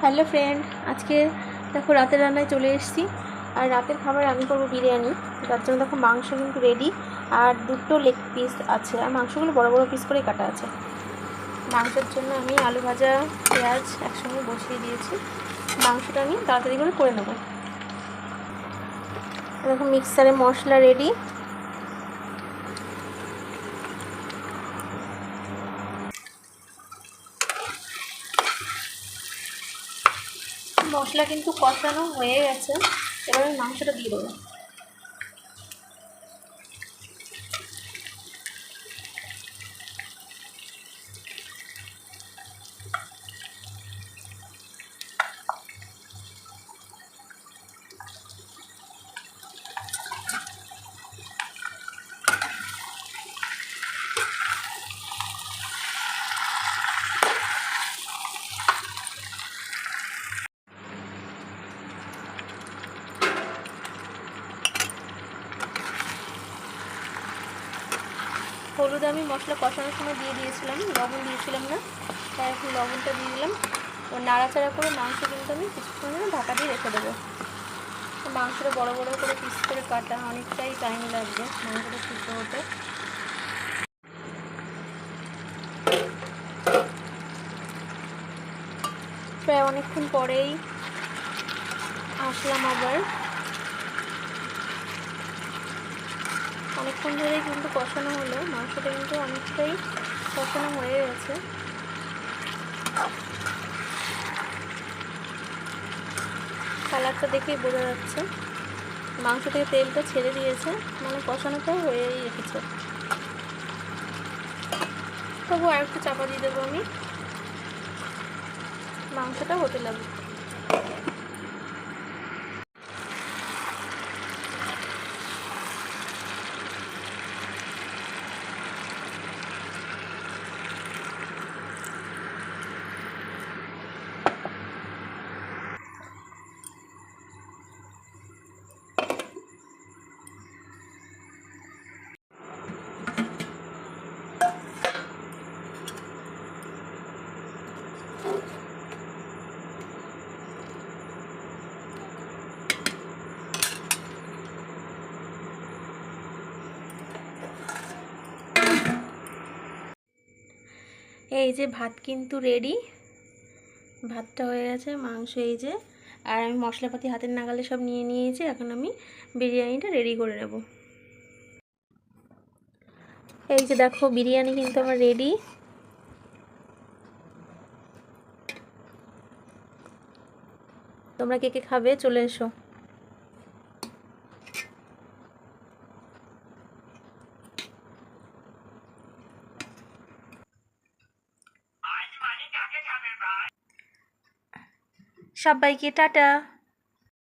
Hello friend, আজকে দেখো রাতের রান্নায় চলে এসেছি। আর রাতের খাবার আমি করবো বিরিয়ানি। তার জন্য দেখো মাংস কিন্তু রেডি, আর দুটো লেগ পিস আছে, আর মাংসগুলো বড় বড় পিস করে কাটা আছে। মাংসের জন্য আমি আলু ভাজা পেঁয়াজ একসঙ্গে বসিয়ে দিয়েছি। মাংসটা আমি তাড়াতাড়ি করে নেবো। দেখো মিক্সারে মশলা রেডি। মশলা কিন্তু কষানো হয়ে গেছে, এবার আমি মাংসটা দিয়ে দেবো। হলুদ আমি মশলা কষানোর সময় দিয়ে দিয়েছিলাম, লবণ দিয়েছিলাম না, তাই এখন লবণটা দিয়ে দিলাম। ও নাড়াচাড়া করে মাংস কিন্তু আমি কিছুক্ষণ ঢাকা দিয়ে রেখে দেবো। মাংসটা বড় বড় করে পিস করে কাটা, অনেকটাই টাইম লাগবে মাংসটা সিদ্ধ হতে। প্রায় অনেকক্ষণ পরেই আসলাম আবার। অনেকক্ষণ ধরেই কিন্তু কষানো হলো, মাংসটা কিন্তু অনেকটাই কষানো হয়ে গেছে। কালারটা দেখেই বোঝা যাচ্ছে মাংস থেকে তেলটা ছেড়ে দিয়েছে, মানে কষানোটাও হয়েই রেখেছে। তবু আর একটু চাপা দিয়ে দেবো আমি, মাংসটা হতে লাগবে। এই যে ভাত কিন্তু রেডি, ভাতটা হয়ে গেছে, মাংস এই যে, আর আমি মশলাপাতি হাতের নাগালে সব নিয়ে নিয়েছি। এখন আমি বিরিয়ানিটা রেডি করে নেব। এই যে দেখো বিরিয়ানি কিন্তু আমার রেডি। তোমরা কে কে খাবে চলে এসো। সবাইকে টাটা।